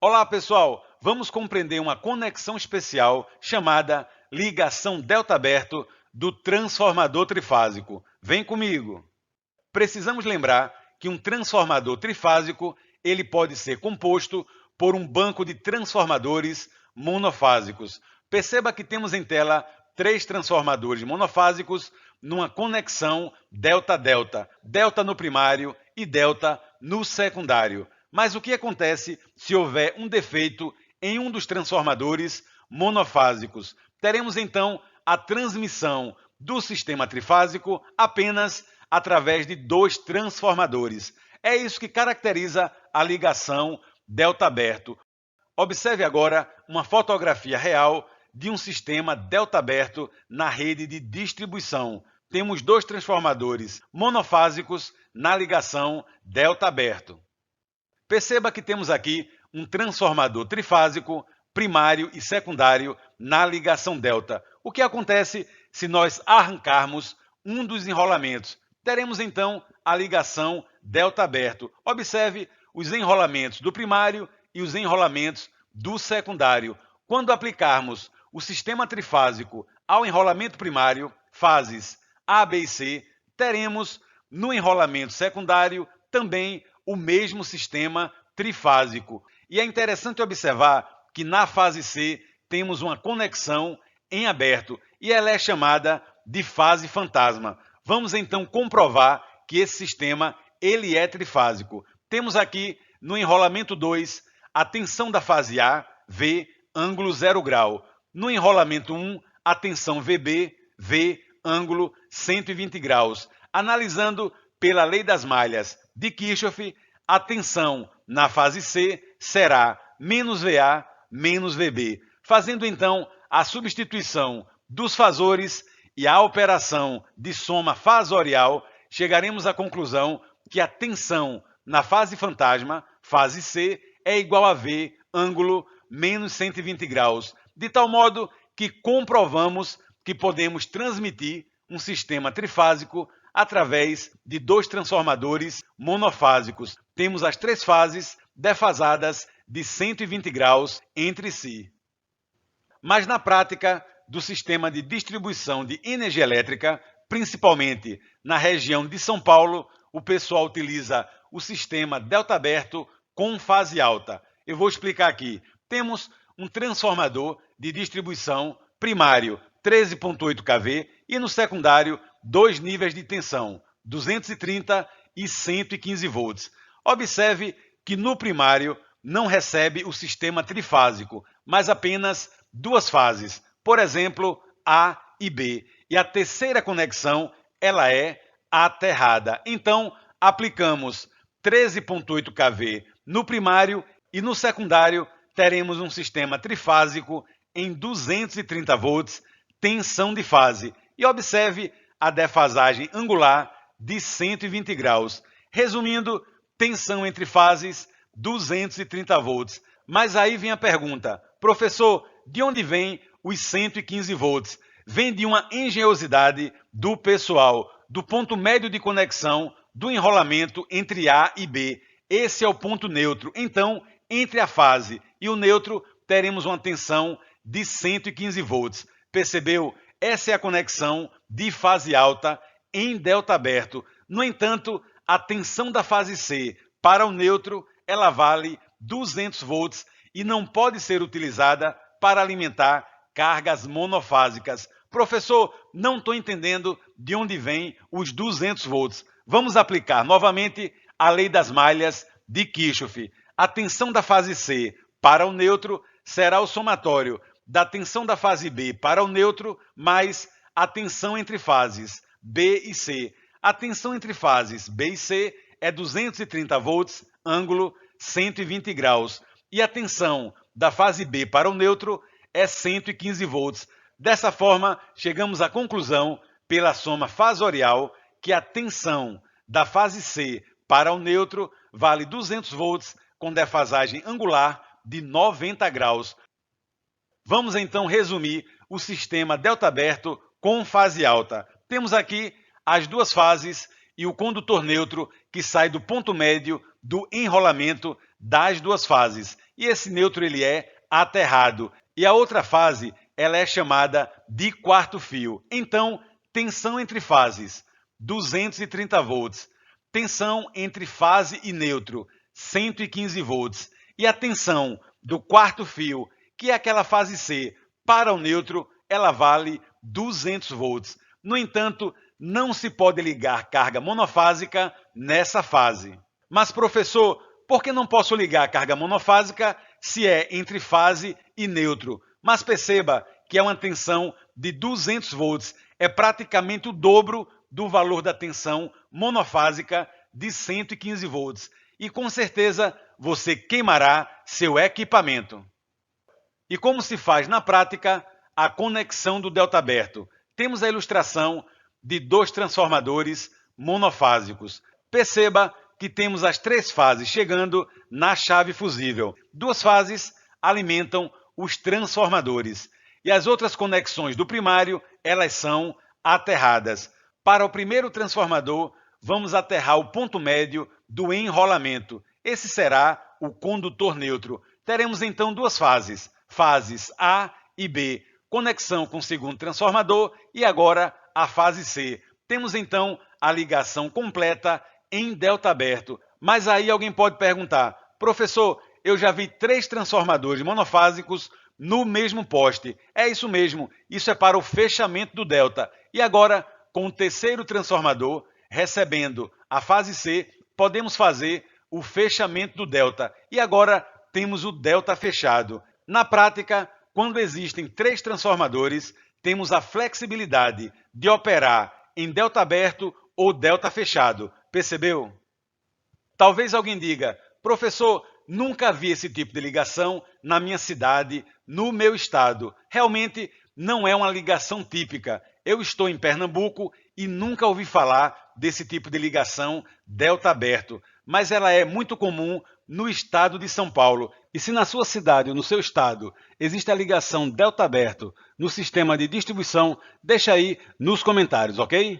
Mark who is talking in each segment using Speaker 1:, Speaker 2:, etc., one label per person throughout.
Speaker 1: Olá, pessoal! Vamos compreender uma conexão especial chamada ligação delta-aberto do transformador trifásico. Vem comigo! Precisamos lembrar que um transformador trifásico ele pode ser composto por um banco de transformadores monofásicos. Perceba que temos em tela 3 transformadores monofásicos numa conexão delta-delta, delta no primário e delta no secundário. Mas o que acontece se houver um defeito em um dos transformadores monofásicos? Teremos então a transmissão do sistema trifásico apenas através de 2 transformadores. É isso que caracteriza a ligação delta-aberto. Observe agora uma fotografia real de um sistema delta-aberto na rede de distribuição. Temos 2 transformadores monofásicos na ligação delta-aberto. Perceba que temos aqui um transformador trifásico, primário e secundário na ligação delta. O que acontece se nós arrancarmos um dos enrolamentos? Teremos então a ligação delta-aberto. Observe os enrolamentos do primário e os enrolamentos do secundário. Quando aplicarmos o sistema trifásico ao enrolamento primário, fases A, B e C, teremos no enrolamento secundário também o mesmo sistema trifásico. E é interessante observar que na fase C temos uma conexão em aberto e ela é chamada de fase fantasma. Vamos então comprovar que esse sistema ele é trifásico. Temos aqui no enrolamento 2 a tensão da fase A, V, ângulo 0 grau. No enrolamento 1, a tensão VB, V, ângulo 120 graus. Analisando pela lei das malhas de Kirchhoff, a tensão na fase C será menos VA menos VB. Fazendo então a substituição dos fasores e a operação de soma fasorial, chegaremos à conclusão que a tensão na fase fantasma, fase C, é igual a V, ângulo menos 120 graus, de tal modo que comprovamos que podemos transmitir um sistema trifásico através de 2 transformadores monofásicos. Temos as 3 fases defasadas de 120 graus entre si. Mas na prática do sistema de distribuição de energia elétrica, principalmente na região de São Paulo, o pessoal utiliza o sistema delta-aberto com fase alta. Eu vou explicar aqui. Temos um transformador de distribuição primário 13,8 kV e no secundário 2 níveis de tensão, 230 e 115 volts. Observe que no primário não recebe o sistema trifásico, mas apenas 2 fases, por exemplo, A e B. E a terceira conexão ela é aterrada. Então, aplicamos 13,8 kV no primário e no secundário teremos um sistema trifásico em 230 volts, tensão de fase. E observe a defasagem angular de 120 graus. Resumindo, tensão entre fases 230 volts. Mas aí vem a pergunta, professor, de onde vem os 115 volts? Vem de uma engenhosidade do pessoal, do ponto médio de conexão do enrolamento entre A e B. Esse é o ponto neutro. Então, entre a fase e o neutro, teremos uma tensão de 115 volts. Percebeu? Essa é a conexão de fase alta em delta aberto. No entanto, a tensão da fase C para o neutro, ela vale 200 volts e não pode ser utilizada para alimentar cargas monofásicas. Professor, não estou entendendo de onde vem os 200 volts. Vamos aplicar novamente a lei das malhas de Kirchhoff. A tensão da fase C para o neutro será o somatório da tensão da fase B para o neutro mais a tensão entre fases B e C. A tensão entre fases B e C é 230 volts, ângulo 120 graus. E a tensão da fase B para o neutro é 115 volts. Dessa forma, chegamos à conclusão, pela soma fasorial, que a tensão da fase C para o neutro vale 200 volts com defasagem angular de 90 graus. Vamos então resumir o sistema delta aberto com fase alta. Temos aqui as 2 fases e o condutor neutro que sai do ponto médio do enrolamento das 2 fases. e esse nêutron ele é aterrado. E a outra fase ela é chamada de quarto fio. Então, tensão entre fases, 230 volts. Tensão entre fase e nêutron, 115 volts. E a tensão do quarto fio, que é aquela fase C, para o nêutron, ela vale 200 volts. No entanto, não se pode ligar carga monofásica nessa fase. Mas, professor, por que não posso ligar carga monofásica se é entre fase e nêutron? Mas perceba que é uma tensão de 200 volts, é praticamente o dobro do valor da tensão monofásica de 115 volts. E com certeza você queimará seu equipamento. E como se faz na prática a conexão do delta aberto? Temos a ilustração de dois transformadores monofásicos. Perceba que temos as três fases chegando na chave fusível. Duas fases alimentam os transformadores. E as outras conexões do primário, elas são aterradas. Para o primeiro transformador, vamos aterrar o ponto médio do enrolamento. Esse será o condutor neutro. Teremos então duas fases, fases A e B, conexão com o segundo transformador e agora a fase C. Temos então a ligação completa em delta aberto. Mas aí alguém pode perguntar, professor, eu já vi 3 transformadores monofásicos no mesmo poste. É isso mesmo, isso é para o fechamento do delta. E agora, com o terceiro transformador, recebendo a fase C, podemos fazer o fechamento do delta. E agora temos o delta fechado. Na prática, quando existem 3 transformadores, temos a flexibilidade de operar em delta aberto ou delta fechado. Percebeu? Talvez alguém diga, professor, nunca vi esse tipo de ligação na minha cidade, no meu estado. Realmente não é uma ligação típica. Eu estou em Pernambuco e nunca ouvi falar desse tipo de ligação delta aberto, mas ela é muito comum no estado de São Paulo. E se na sua cidade ou no seu estado existe a ligação delta aberto no sistema de distribuição, deixa aí nos comentários, ok?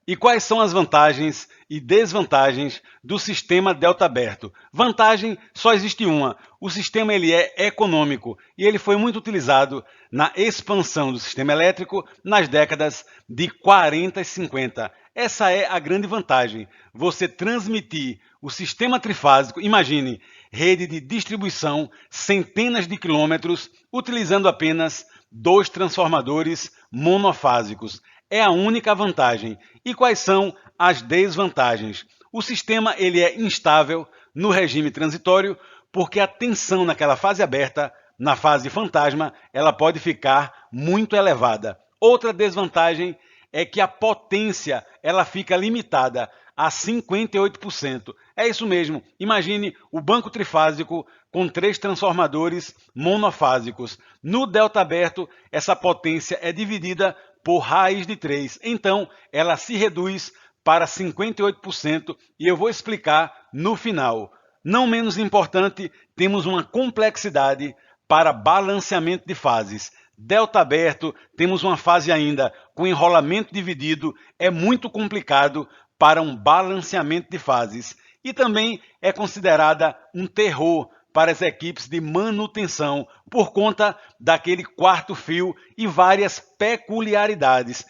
Speaker 1: E quais são as vantagens e desvantagens do sistema delta aberto? Vantagem só existe uma. O sistema ele é econômico e ele foi muito utilizado na expansão do sistema elétrico nas décadas de 40 e 50. Essa é a grande vantagem. Você transmitir o sistema trifásico, imagine, rede de distribuição, centenas de quilômetros, utilizando apenas 2 transformadores monofásicos. É a única vantagem. E quais são as desvantagens? O sistema ele é instável no regime transitório porque a tensão naquela fase aberta, na fase fantasma, ela pode ficar muito elevada. Outra desvantagem é que a potência ela fica limitada a 58%. É isso mesmo. Imagine o banco trifásico com 3 transformadores monofásicos. No delta aberto, essa potência é dividida por raiz de 3. Então, ela se reduz para 58% e eu vou explicar no final. Não menos importante, temos uma complexidade para balanceamento de fases. Delta aberto, temos uma fase ainda com enrolamento dividido, é muito complicado para um balanceamento de fases. E também é considerada um terror para as equipes de manutenção, por conta daquele quarto fio e várias peculiaridades.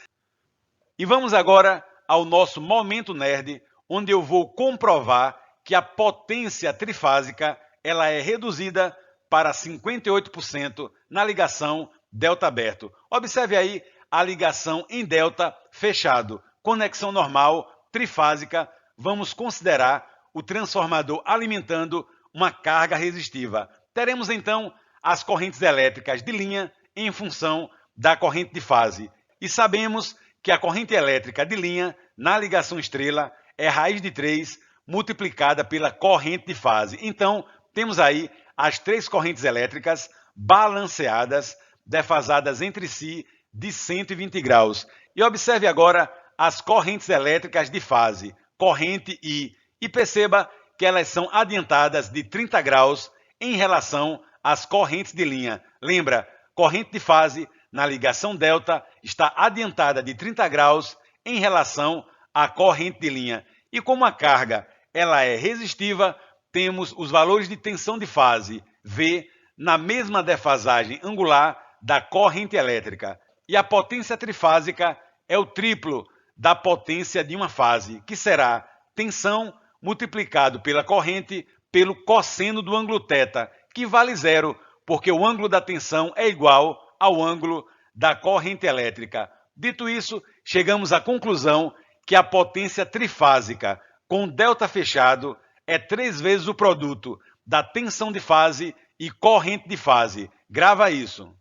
Speaker 1: E vamos agora ao nosso Momento Nerd, onde eu vou comprovar que a potência trifásica ela é reduzida para 58% na ligação delta aberto. Observe aí a ligação em delta fechado, conexão normal, trifásica. Vamos considerar o transformador alimentando uma carga resistiva. Teremos então as correntes elétricas de linha em função da corrente de fase. E sabemos que a corrente elétrica de linha na ligação estrela é raiz de 3 multiplicada pela corrente de fase. Então, temos aí as 3 correntes elétricas balanceadas, defasadas entre si de 120 graus. E observe agora as correntes elétricas de fase, corrente I, e perceba que elas são adiantadas de 30 graus em relação às correntes de linha. Lembra, corrente de fase na ligação delta está adiantada de 30 graus em relação à corrente de linha. E como a carga ela é resistiva, temos os valores de tensão de fase V na mesma defasagem angular da corrente elétrica. E a potência trifásica é o triplo da potência de uma fase, que será tensão multiplicado pela corrente pelo cosseno do ângulo θ, que vale zero, porque o ângulo da tensão é igual ao ângulo da corrente elétrica. Dito isso, chegamos à conclusão que a potência trifásica com delta fechado é 3 vezes o produto da tensão de fase e corrente de fase. Grava isso.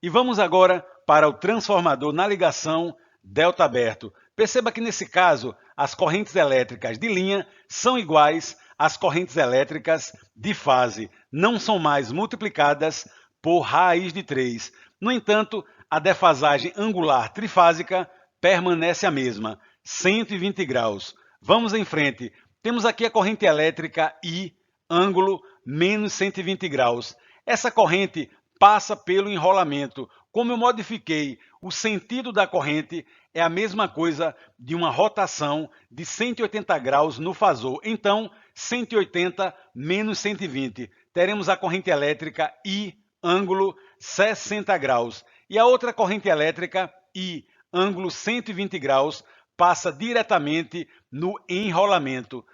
Speaker 1: E vamos agora para o transformador na ligação delta aberto. Perceba que nesse caso, as correntes elétricas de linha são iguais às correntes elétricas de fase. Não são mais multiplicadas por raiz de 3. No entanto, a defasagem angular trifásica permanece a mesma, 120 graus. Vamos em frente. Temos aqui a corrente elétrica I, ângulo menos 120 graus. Essa corrente passa pelo enrolamento. Como eu modifiquei o sentido da corrente, é a mesma coisa de uma rotação de 180 graus no fasor. Então, 180 menos 120. Teremos a corrente elétrica I, ângulo 60 graus. E a outra corrente elétrica I, ângulo 120 graus, passa diretamente no enrolamento.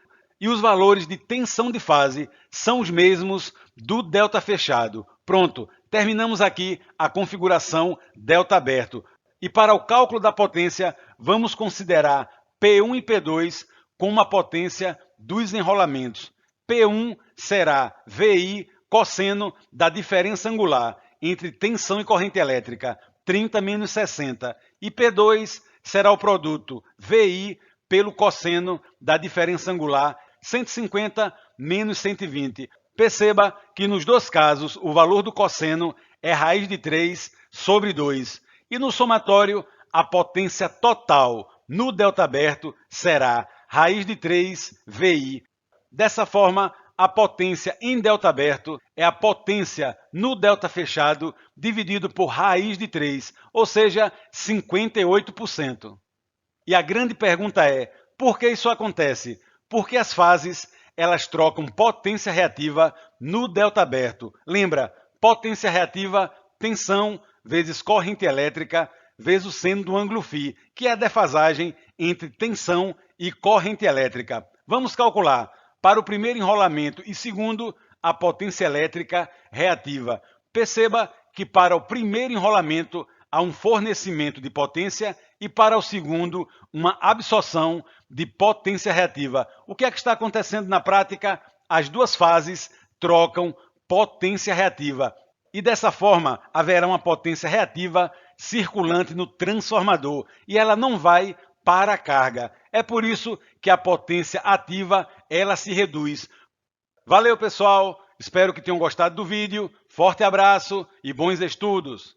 Speaker 1: E os valores de tensão de fase são os mesmos do delta fechado. Pronto, terminamos aqui a configuração delta aberto. E para o cálculo da potência, vamos considerar P1 e P2 como a potência dos enrolamentos. P1 será VI cosseno da diferença angular entre tensão e corrente elétrica, 30 menos 60. E P2 será o produto VI pelo cosseno da diferença angular, 150 menos 120. Perceba que nos dois casos o valor do cosseno é raiz de 3 sobre 2. E no somatório, a potência total no delta aberto será raiz de 3 VI. Dessa forma, a potência em delta aberto é a potência no delta fechado dividido por raiz de 3, ou seja, 58%. E a grande pergunta é, por que isso acontece? Porque as fases elas trocam potência reativa no delta aberto. Lembra, potência reativa, tensão vezes corrente elétrica vezes o seno do ângulo φ, que é a defasagem entre tensão e corrente elétrica. Vamos calcular para o primeiro enrolamento e segundo a potência elétrica reativa. Perceba que para o primeiro enrolamento há um fornecimento de potência e para o segundo uma absorção de potência reativa. O que é que está acontecendo na prática? As duas fases trocam potência reativa e dessa forma haverá uma potência reativa circulante no transformador e ela não vai para a carga. É por isso que a potência ativa ela se reduz. Valeu, pessoal! Espero que tenham gostado do vídeo. Forte abraço e bons estudos!